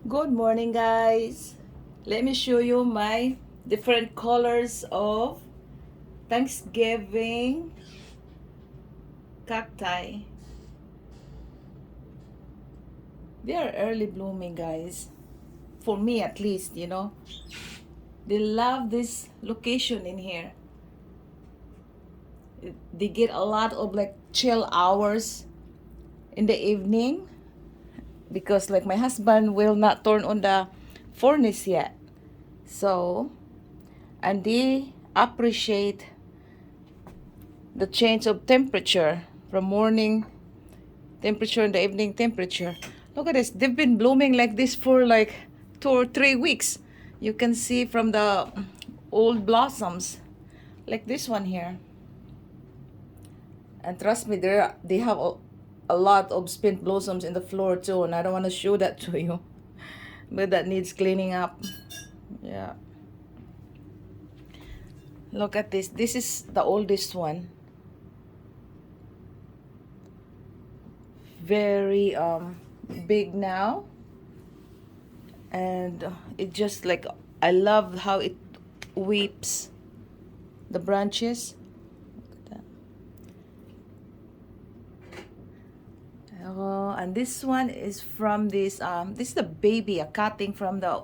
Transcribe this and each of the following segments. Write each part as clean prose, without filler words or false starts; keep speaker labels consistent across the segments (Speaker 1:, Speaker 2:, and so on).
Speaker 1: Good morning, guys. Let me show you my different colors of Thanksgiving cacti. They are early blooming, guys. For me, at least. They love this location in here. They get a lot of like chill hours in the evening because like my husband will not turn on the furnace yet. So, and they appreciate the change of temperature from morning temperature and the evening temperature. Look at this. They've been blooming like this for like 2 or 3 weeks. You can see from the old blossoms, like this one here. And trust me, they have a lot of spent blossoms in the floor too, and I don't want to show that to you, but that needs cleaning up. Yeah. Look at this. This is the oldest one. Very big now, and it just like I love how it weeps the branches. Look at that. Oh, and this one is from this is the baby, a cutting from the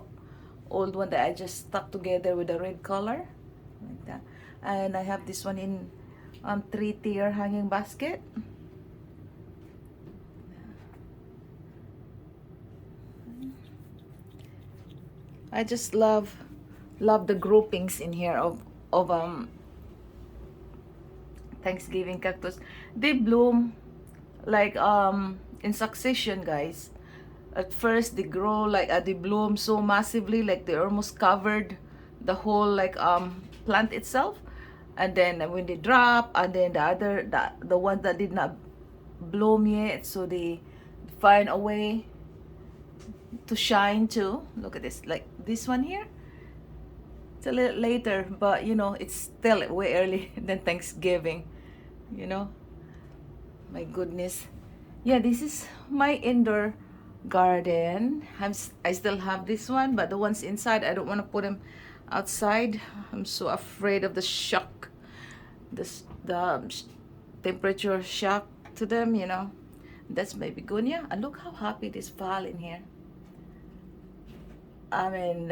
Speaker 1: old one that I just stuck together with the red color, like that. And I have this one in 3-tier hanging basket. I just love the groupings in here of Thanksgiving cactus. They bloom like in succession, guys. At first they grow like they bloom so massively, like they almost covered the whole like plant itself. And then when they drop, and then the ones that did not bloom yet, so they find a way to shine too. Look at this, like this one here. It's a little later, but it's still way early than Thanksgiving, you know. My goodness. Yeah, this is my indoor garden. I still have this one, but the ones inside, I don't want to put them outside. I'm so afraid of the shock, the temperature shock to them. That's my begonia. And look how happy this fall in here. I mean,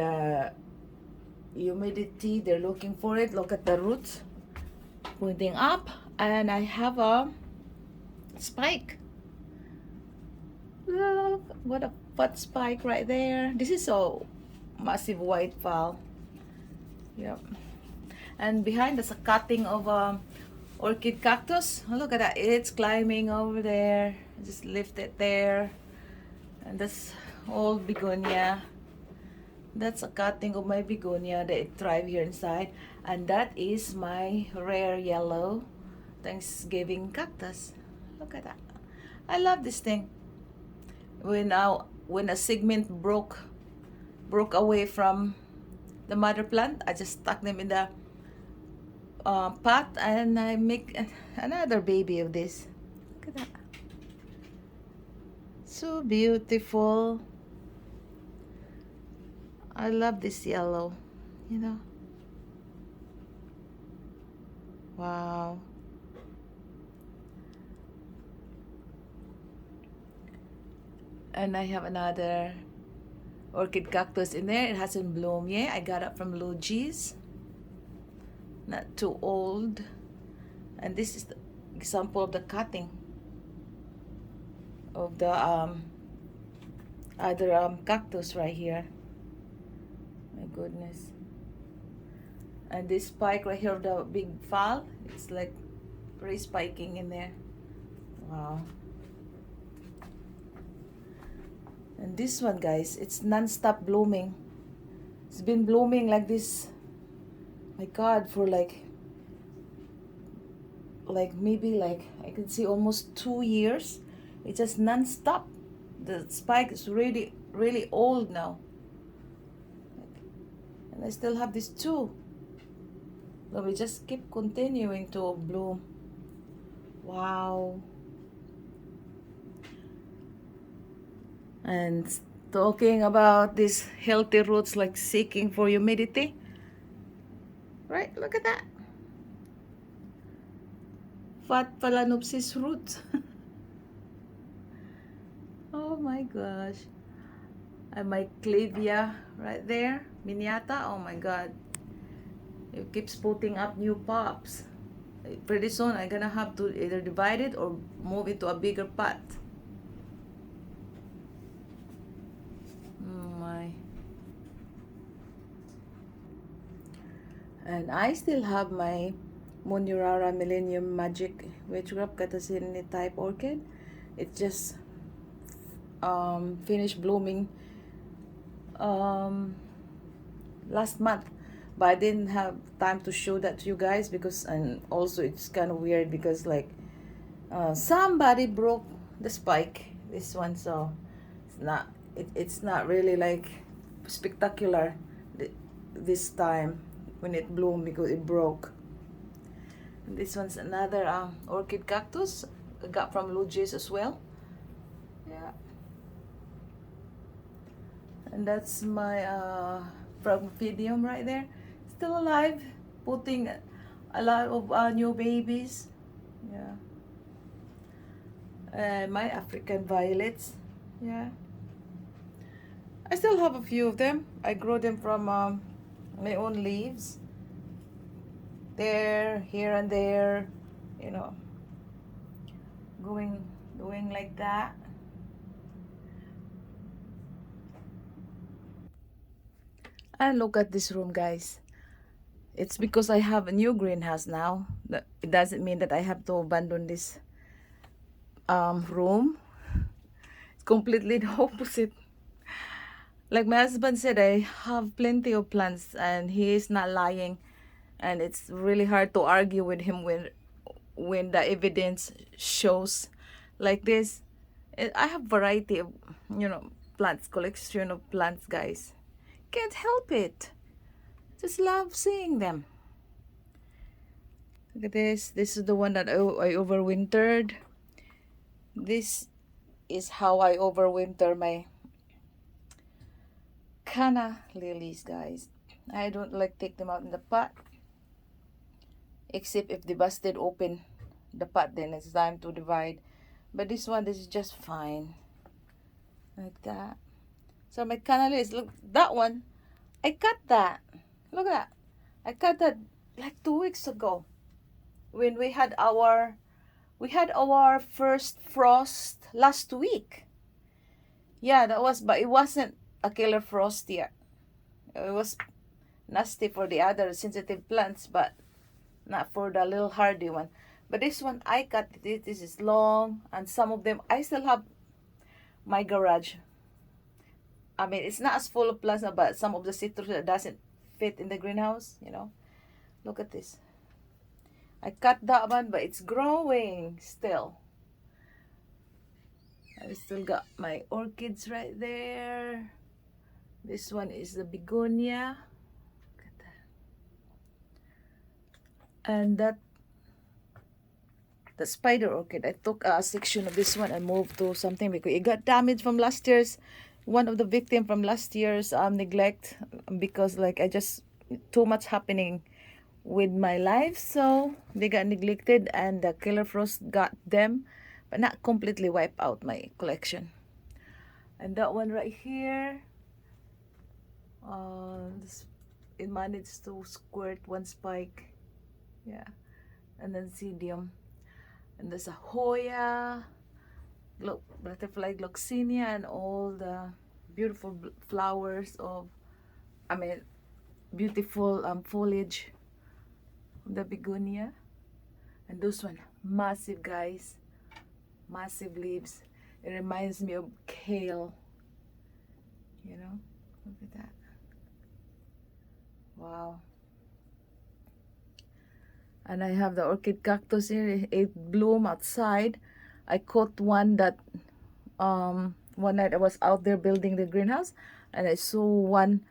Speaker 1: humidity, they're looking for it. Look at the roots pointing up. And I have a spike. Look, what a fat spike right there. This is a massive white fall. Yep. And behind there's a cutting of orchid cactus. Oh, look at that. It's climbing over there. Just lift it there. And that's old begonia. That's a cutting of my begonia that thrive here inside. And that is my rare yellow Thanksgiving cactus. Look at that. I love this thing. When a segment broke away from the mother plant, I just stuck them in the pot, and I make another baby of this. Look at that. So beautiful. I love this yellow, you know. Wow. And I have another orchid cactus in there. It hasn't bloomed yet. I got it from Luigi's. Not too old. And this is the example of the cutting of the other cactus right here. My goodness. And this spike right here of the big fall, it's like re-spiking in there. Wow. And this one, guys, it's non-stop blooming. It's been blooming like this, my God, for like maybe like I can see almost 2 years. It's just non-stop. The spike is really really old now, and I still have these two. So we just keep continuing to bloom. Wow. And Talking about these healthy roots like seeking for humidity. Right? Look at that. Fat Phalaenopsis root. Oh my gosh. And my clavia right there. Miniata. Oh my god. It keeps putting up new pops. Pretty soon I'm gonna have to either divide it or move it to a bigger pot. Oh my. And I still have my Monurara Millennium Magic Witchcraft Catacini type orchid. It just finished blooming um, last month, but I didn't have time to show that to you guys because, and also it's kind of weird because like somebody broke the spike, this one, so it's not really like spectacular this time when it bloomed because it broke. And this one's another orchid cactus I got from Lugis as well. Yeah. And that's my Pragmophidium right there, still alive, putting a lot of new babies. Yeah. My African violets. Yeah. I still have a few of them. I grow them from my own leaves. There, here and there, you know, going going like that. And look at this room, guys. It's because I have a new greenhouse now. It doesn't mean that I have to abandon this room. It's completely the opposite. Like my husband said, I have plenty of plants and he is not lying. And it's really hard to argue with him when the evidence shows like this. I have variety of, you know, plants, collection of plants, guys. Can't help it. Just love seeing them. Look at this. This is the one that I overwintered. This is how I overwinter my canna lilies, guys. I don't like take them out in the pot, except if they busted open the pot, then it's time to divide. But this one, this is just fine, like that. So my canna lilies, look, that one, I cut that. Look at that. I cut that like 2 weeks ago when we had our first frost last week. Yeah, that was, but it wasn't a killer frost yet. It was nasty for the other sensitive plants, but not for the little hardy one. But this one, I cut it. This is long, and some of them I still have my garage. I mean, it's not as full of plants, but some of the citrus that doesn't fit in the greenhouse. You know, look at this. I cut that one, but it's growing still. I still got my orchids right there. This one is the begonia. Look at that. And that the spider orchid, I took a section of this one and moved to something because it got damaged from last year's, one of the victim from last year's neglect, because like I just too much happening with my life, so they got neglected and the killer frost got them, but not completely wipe out my collection. And that one right here, it managed to squirt one spike. Yeah. And then Cedium. And there's a Hoya, butterfly gloxinia, and all the beautiful flowers of, I mean, beautiful foliage of the begonia. And those one, massive, guys. Massive leaves. It reminds me of kale. You know? Look at that. Wow. And I have the orchid cactus here. It bloomed outside. I caught one that one night I was out there building the greenhouse, and I saw one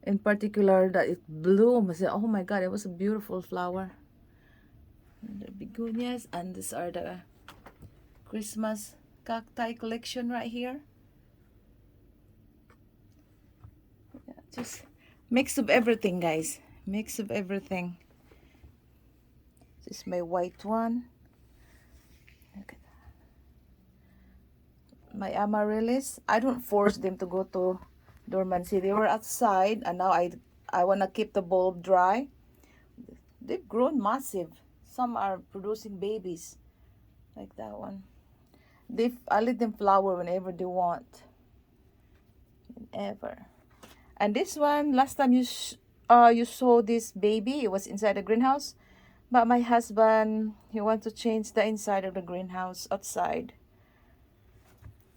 Speaker 1: in particular that it bloomed. I said, oh my god, it was a beautiful flower. And the begonias, and these are the Christmas cacti collection right here. Just mix of everything, guys. Mix of everything. This is my white one. Look at that. My amaryllis. I don't force them to go to dormancy. They were outside, and now I wanna keep the bulb dry. They've grown massive. Some are producing babies, like that one. I let them flower whenever they want, whenever. And this one, last time you saw this baby, it was inside the greenhouse. But my husband, he wants to change the inside of the greenhouse outside.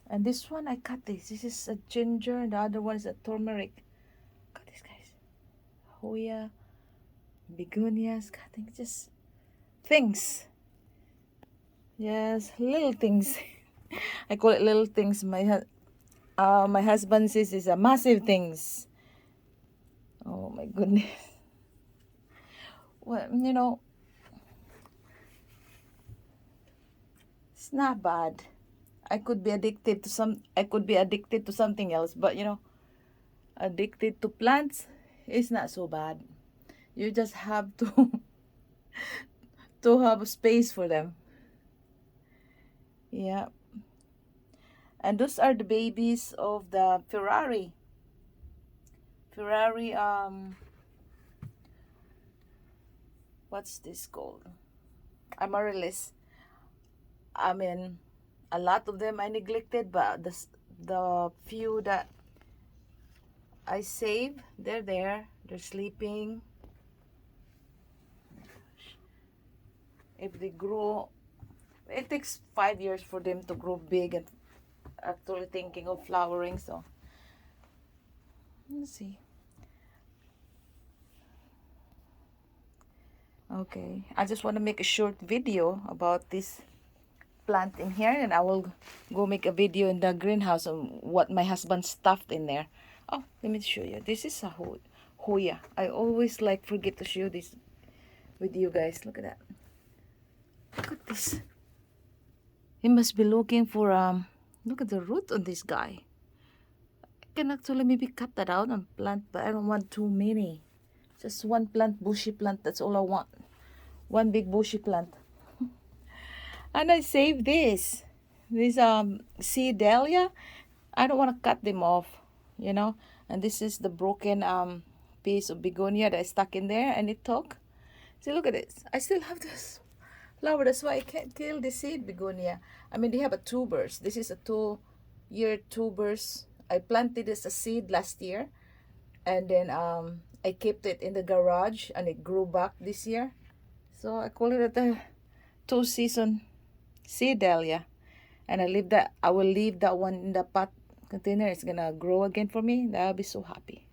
Speaker 1: And this one, I cut this. This is a ginger, and the other one is a turmeric. Cut this, guys. Hoya, begonias, cutting just things. Yes, little things. I call it little things. My husband says it's a massive things. Oh my goodness. Well, it's not bad. I could be addicted to something else, but addicted to plants is not so bad. You just have to to have a space for them. Yeah. And those are the babies of the Ferrari. Ferrari, what's this called? Amaryllis. I mean, a lot of them I neglected, but the few that I saved, they're there. They're sleeping. If they grow, it takes 5 years for them to grow big and actually thinking of flowering. So let's see. Okay, I just want to make a short video about this plant in here, and I will go make a video in the greenhouse on what my husband stuffed in there. Oh, let me show you. This is a Hoya. I always forget to show this with you guys. Look at that. Look at this. He must be looking for look at the root on this guy. I can actually maybe cut that out and plant, but I don't want too many. Just one plant, bushy plant. That's all I want. One big bushy plant. And I saved this sea dahlia. I don't want to cut them off, And this is the broken piece of begonia that I stuck in there, and it took. See, look at this. I still have this flower. That's why I can't kill the seed begonia. I mean, they have a tubers. This is a 2-year tubers. I planted this as a seed last year, and then I kept it in the garage, and it grew back this year. So I call it a 2-season sea dahlia, and I will leave that one in the pot container. It's gonna grow again for me. I'll be so happy.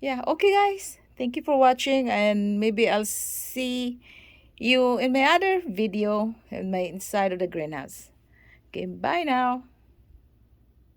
Speaker 1: Yeah, okay guys, thank you for watching, and maybe I'll see you in my other video in my inside of the greenhouse. Okay, bye now.